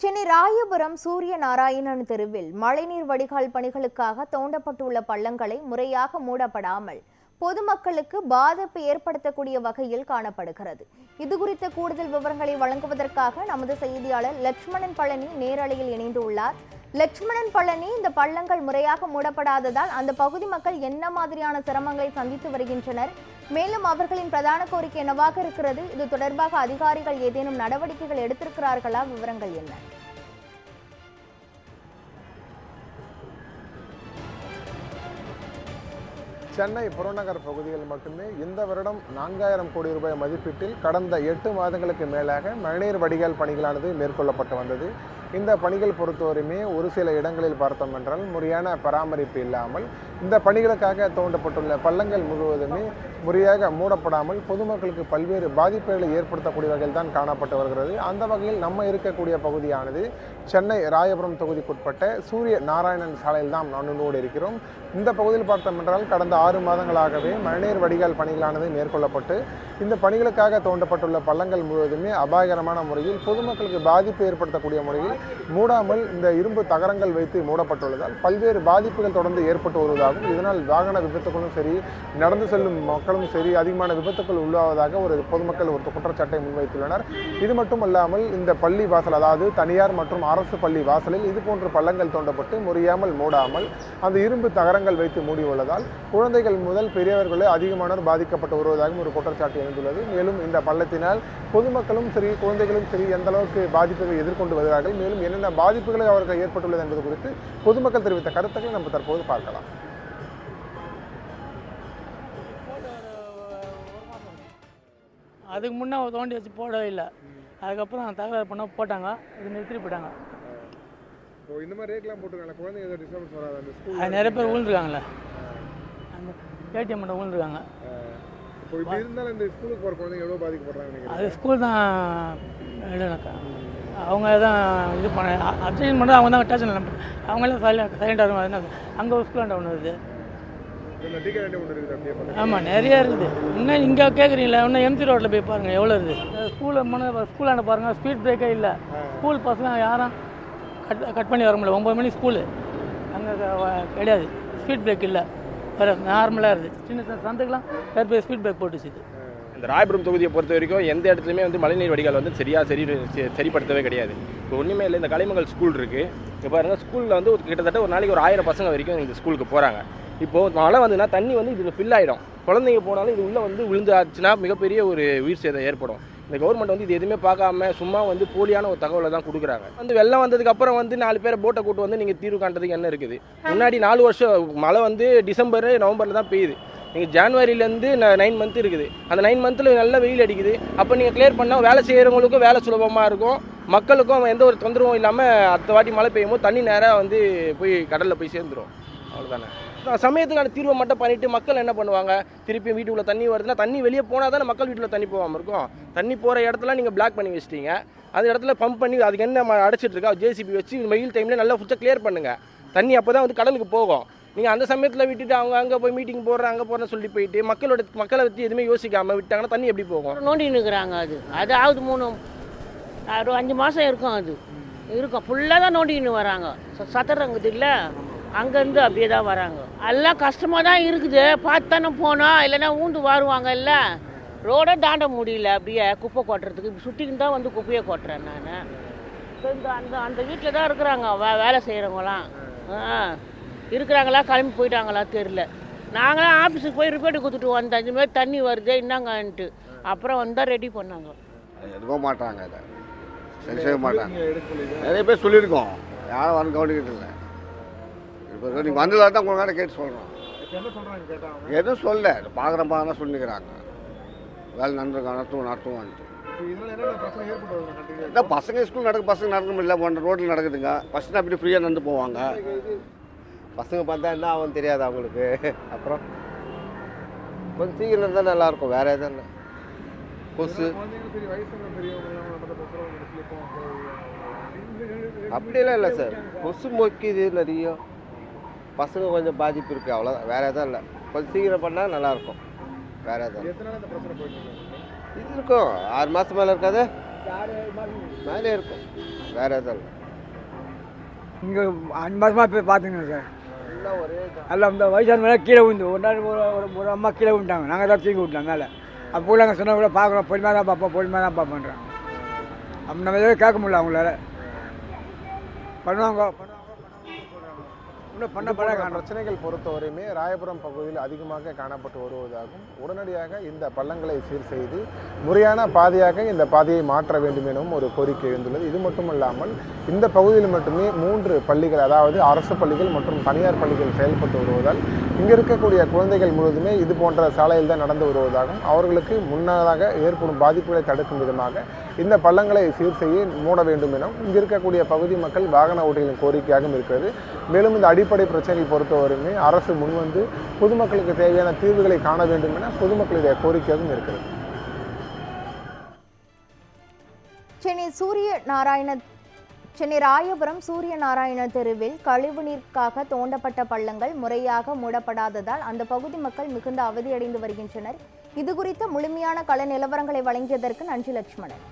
சென்னை ராயபுரம் சூரிய நாராயணன் தெருவில் மழைநீர் வடிகால் பணிகளுக்காக தோண்டப்பட்டுள்ள பள்ளங்களை முறையாக மூடப்படாமல் பொதுமக்களுக்கு பாதிப்பு ஏற்படுத்தக்கூடிய வகையில் காணப்படுகிறது. இதுகுறித்த கூடுதல் விவரங்களை வழங்குவதற்காக நமது செய்தியாளர் லட்சுமணன் பழனி நேரலையில் இணைந்துள்ளார். லட்சுமணன் பழனி, இந்த பள்ளங்கள் முறையாக மூடப்படாததால் அந்த பகுதி மக்கள் என்ன மாதிரியான சிரமங்களை சந்தித்து வருகின்றனர்? மேலும் அவர்களின் பிரதான கோரிக்கை என்னவாக இருக்கிறது? இது தொடர்பாக அதிகாரிகள் ஏதேனும் நடவடிக்கைகள் எடுத்திருக்கிறார்களா? விவரங்கள் என்ன? சென்னை புறநகர் பகுதியில் மட்டுமே இந்த வருடம் 4000 கோடி ரூபாய் மதிப்பீட்டில் கடந்த 8 மாதங்களுக்கு மேலாக மழைநீர் வடிகால் பணிகளானது மேற்கொள்ளப்பட்டு வந்தது. இந்த பணிகள் பொறுத்தவரையுமே ஒரு சில இடங்களில் பார்த்தோம் என்றால் முறையான பராமரிப்பு இல்லாமல் இந்த பணிகளுக்காக தோண்டப்பட்டுள்ள பள்ளங்கள் முழுவதுமே முறையாக மூடப்படாமல் பொதுமக்களுக்கு பல்வேறு பாதிப்புகளை ஏற்படுத்தக்கூடிய வகையில் தான் காணப்பட்டு வருகிறது. அந்த வகையில் நம்ம இருக்கக்கூடிய பகுதியானது சென்னை ராயபுரம் தொகுதிக்குட்பட்ட சூரிய நாராயணன் சாலையில் தான் நன்னோடு இருக்கிறோம். இந்த பகுதியில் பார்த்தோம் என்றால் கடந்த 6 மாதங்களாகவே மழைநீர் வடிகால் பணிகளானது மேற்கொள்ளப்பட்டு இந்த பணிகளுக்காக தோண்டப்பட்டுள்ள பள்ளங்கள் முழுவதுமே அபாயகரமான முறையில் பொதுமக்களுக்கு பாதிப்பு ஏற்படுத்தக்கூடிய முறையில் மூடாமல் இந்த இரும்பு தகரங்கள் வைத்து மூடப்பட்டுள்ளதால் பல்வேறு பாதிப்புகள் தொடர்ந்து ஏற்பட்டு வருவதாகவும் இதனால் வாகன விபத்துகளும் சரி, நடந்து செல்லும் மக்களும் சரி அதிகமான விபத்துக்கள் உள்ளாவதாக ஒரு பொதுமக்கள் ஒரு குற்றச்சாட்டை முன்வைத்துள்ளனர். இது மட்டுமல்லாமல் இந்த பள்ளி வாசல், அதாவது தனியார் மற்றும் அரசு பள்ளி வாசலில் இதுபோன்ற பள்ளங்கள் தோண்டப்பட்டு முறையாமல் மூடாமல் அந்த இரும்பு தகரங்கள் வைத்து மூடியுள்ளதால் குழந்தைகள் முதல் பெரியவர்களே அதிகமானோர் பாதிக்கப்பட்டு வருவதாகவும் ஒரு குற்றச்சாட்டு எழுந்துள்ளது. மேலும் இந்த பள்ளத்தினால் பொதுமக்களும் சரி, குழந்தைகளும் சரி எந்த அளவுக்கு பாதிப்புகளை எதிர்கொண்டு வருகிறார்கள், மேலும் என்னென்ன பாதிப்புகளை அவர்கள் ஏற்பட்டுள்ளது என்பது குறித்து பொதுமக்கள் தெரிவித்த கருத்துக்களை நம்ம தற்போது பார்க்கலாம். அதுக்கு முன்னே தோண்டி வச்சு போடவே இல்லை. அதுக்கப்புறம் தகவல் பண்ண போட்டாங்க, இது நிறுத்தி போட்டாங்க. இந்த மாதிரி ரேட்லாம் போட்டுருக்காங்க, குழந்தைங்க ஏதோ டிஸ்டர்பன்ஸ் வராது. அந்த ஸ்கூல் அது நிறைய பேர் விழுந்துருக்காங்களே, அந்த ஏடிஎம் மட்டும் விழுந்துருக்காங்க. இப்போ இப்படி இருந்தாலும் இந்த ஸ்கூலுக்கு போகிற குழந்தைங்க எவ்வளோ பாதிக்கப்படுறாங்க? அது ஸ்கூல் தான் இல்லைனாக்கா அவங்க தான் இது பண்ண அப்ஜெக்ஷன் பண்ணால் அவங்க தான் ஸ்டேஷனில் அவங்களே சைலண்டாக இருக்கும். அங்கே ஒரு ஸ்கூலாண்ட ஒன்று இருக்குது. ஆமாம், நிறையா இருக்குது. இன்னும் இங்கே கேட்குறீங்களா? இன்னும் எம்சி ரோட்டில் போய் பாருங்கள் எவ்வளோ இருக்குது. ஸ்கூலாண்ட பாருங்கள், ஸ்பீட் பிரேக்கே இல்லை. ஸ்கூல் பசங்க யாரும் கட் பண்ணி வர முடியல. 9 மணி ஸ்கூலு, அங்கே கிடையாது, ஸ்பீட் பிரேக் இல்லை, வேறு நார்மலாக இருக்குது. சின்ன சந்துக்கெலாம் பேர் ஸ்பீட் பிரேக் போட்டுச்சு. இந்த ராயபுரம் தொகுதியை பொறுத்த வரைக்கும் எந்த இடத்துலையுமே வந்து மழைநீர் வடிகால் வந்து சரிப்படுத்தவே கிடையாது. இப்போ ஒன்றுமே இல்லை. இந்த கலைமகள் ஸ்கூல் இருக்குது, இப்போ பாருங்கள், ஸ்கூலில் வந்து கிட்டத்தட்ட ஒரு நாளைக்கு ஒரு 1000 பசங்க வரைக்கும் இந்த ஸ்கூலுக்கு போகிறாங்க. இப்போது மழை வந்துன்னா தண்ணி வந்து இதில் ஃபில் ஆகிடும். குழந்தைங்க போனாலும் இது உள்ளே வந்து விழுந்து ஆச்சுன்னா மிகப்பெரிய ஒரு உயிர் சேதம் ஏற்படும். இந்த கவர்மெண்ட் வந்து இது எதுவுமே பார்க்காம சும்மா வந்து போலியான ஒரு தகவலை தான் கொடுக்குறாங்க. வந்து வெள்ளம் வந்ததுக்கப்புறம் வந்து 4 பேரை போட்டை கூட்டு வந்து நீங்கள் தீர்வு காண்றதுக்கு என்ன இருக்குது? முன்னாடி 4 வருஷம் மழை வந்து டிசம்பர் நவம்பரில் தான் பெய்யுது. நீங்கள் ஜான்வரியிலேருந்து 9 மந்த் இருக்குது. அந்த 9 மந்தில் நல்ல வெயில் அடிக்குது. அப்போ நீங்கள் கிளியர் பண்ணால் வேலை செய்கிறவங்களுக்கும் வேலை சுலபமாக இருக்கும், மக்களுக்கும் எந்த ஒரு தொந்தரவும் இல்லாமல் அடுத்த வாட்டி மழை பெய்யும் போது தண்ணி நேராக வந்து போய் கடலில் போய் சேர்ந்துடும். அவ்வளோதானே. சமயத்துக்கான தீர்வை மட்டும் பண்ணிவிட்டு மக்கள் என்ன பண்ணுவாங்க? திருப்பியும் வீட்டுக்குள்ளே தண்ணி வருதுன்னா தண்ணி வெளியே போனால் தானே மக்கள் வீட்டில் தண்ணி போகாமல் இருக்கும். தண்ணி போகிற இடத்துல நீங்கள் பிளாக் பண்ணி வச்சிட்டீங்க. அந்த இடத்துல பம்ப் பண்ணி அதுக்கு என்ன அடைச்சிட்டு இருக்கா ஜேசிபி வச்சு வெயில் டைமில் நல்லா ஃபுல்லாக கிளியர் பண்ணுங்கள். தண்ணி அப்போ தான் வந்து கடலுக்கு போகும். நீங்கள் அந்த சமயத்தில் விட்டுட்டு அவங்க அங்கே போய் மீட்டிங் போடுறேன் அங்கே போகிறேன்னு சொல்லிட்டு போயிட்டு மக்களை பற்றி எதுவுமே யோசிக்காமல் விட்டாங்கன்னா தண்ணி எப்படி போகும்? நோண்டி நிற்கிறாங்க. அது ஆகுது 5 மாதம் இருக்கும். அது இருக்கும், ஃபுல்லாக தான் நோண்டின்னு வராங்க. சத்துறங்குது இல்லை, அங்கேருந்து அப்படியே தான் வராங்க. எல்லாம் கஷ்டமாக தான் இருக்குது. பார்த்து தானே போனோம், இல்லைன்னா ஊந்து வாருவாங்க. இல்லை, ரோடை தாண்ட முடியல. அப்படியே குப்பை கொட்டுறதுக்கு சுட்டின்னு தான் வந்து குப்பையை கொட்டுறேன் நான். அந்த வீட்டில் தான் இருக்கிறாங்க வேலை செய்கிறவங்களாம். இருக்கிறாங்களா கிளம்பி போயிட்டாங்களா தெரில. நாங்களாம் ஆஃபீஸுக்கு போய் ரிப்போர்ட்டு கொடுத்துட்டு வந்தோம், இந்த மாதிரி தண்ணி வருது என்னங்கன்ட்டு. அப்புறம் வந்தால் ரெடி பண்ணாங்க. எடுக்க மாட்டாங்க, இதை சரி செய்ய மாட்டாங்க. நிறைய பேர் சொல்லியிருக்கோம், யாரும் வந்து கவனிக்கிறது இல்லை. இப்போ நீங்கள் வந்ததாக தான் உங்களால் கேட்டு சொல்கிறோம். எதுவும் சொல்ல பார்க்குறப்பாங்க தான் சொல்லிக்கிறாங்க. வேலை நடத்துவோம். பசங்க ஸ்கூல் பசங்க நடக்க முடியல, ரோட்டில் நடக்குதுங்க. பசங்க அப்படி ஃப்ரீயாக நடந்து போவாங்க. பசங்க பார்த்தா என்ன ஆகும் தெரியாது அவங்களுக்கு. அப்புறம் கொஞ்சம் சீக்கிரம் இருந்தால் நல்லாயிருக்கும், வேறு எதுவும் இல்லை. கொசு அப்படியெல்லாம் இல்லை சார், கொசு மொக்கிது நிறைய. பசங்க கொஞ்சம் பாதிப்பு இருக்குது, அவ்வளோதான், வேறு எதுவும் இல்லை. கொஞ்சம் சீக்கிரம் பண்ணால் நல்லாயிருக்கும், வேறு எதுவும் இது இருக்கும். 6 மாதம் மேலே இருக்காது. மேலே இருக்கும் வேற எதுவும் இல்லை. இங்கே 5 மாதமாக போய் பார்த்துங்க சார். எல்லாம் ஒரே எல்லாம் இந்த வயசான மேலே கீழே விழுந்து ஒரு நாள் ஒரு அம்மா கீழே விட்டாங்க. நாங்கள் தான் தூக்கி விட்டோம் மேலே. அப்போ நாங்கள் சொன்ன கூட பார்க்குறோம், பொறுமையாக தான் பார்ப்போம், பொறுமையாக தான் பார்ப்போன்றாங்க. அப்போ நம்ம எதுவும் கேட்க முடியல அவங்களால. பண்ணுவாங்க இன்னும் பண்ண பிரச்சனைகள் பொறுத்தவரையுமே ராயபுரம் பகுதியில் அதிகமாக காணப்பட்டு வருவதாகவும் உடனடியாக இந்த பள்ளங்களை சீர் செய்து முறையான பாதையாக இந்த பாதையை மாற்ற வேண்டும் எனவும் ஒரு கோரிக்கை எழுந்துள்ளது. இது மட்டுமல்லாமல் இந்த பகுதியில் மட்டுமே 3 பள்ளிகள், அதாவது அரசு பள்ளிகள் மற்றும் தனியார் பள்ளிகள் செயல்பட்டு வருவதால் இங்கே இருக்கக்கூடிய குழந்தைகள் முழுவதுமே இது போன்ற சாலையில் தான் நடந்து வருவதாகவும் அவர்களுக்கு முன்னதாக ஏற்படும் பாதிப்புகளை தடுக்கும் விதமாக இந்த பள்ளங்களை சீர் செய்ய மூட வேண்டும் என இங்கே இருக்கக்கூடிய பகுதி மக்கள் வாகன ஓட்டிகளின் கோரிக்கையாகவும் இருக்கிறது. மேலும் இந்த அடிப்படை பிரச்சனையை பொறுத்தவரையுமே அரசு முன்வந்து பொதுமக்களுக்கு தேவையான தீர்வுகளை காண வேண்டும் என பொதுமக்களுடைய கோரிக்கையாகவும் இருக்கிறது. சென்னை ராயபுரம் சூரிய நாராயண தெருவில் கழிவுநீருக்காக தோண்டப்பட்ட பள்ளங்கள் முறையாக மூடப்படாததால் அந்த பகுதி மக்கள் மிகுந்த அவதியடைந்து வருகின்றனர். இது குறித்த முழுமையான கள நிலவரங்களை வழங்கியதற்கு நன்றி லட்சுமணன்.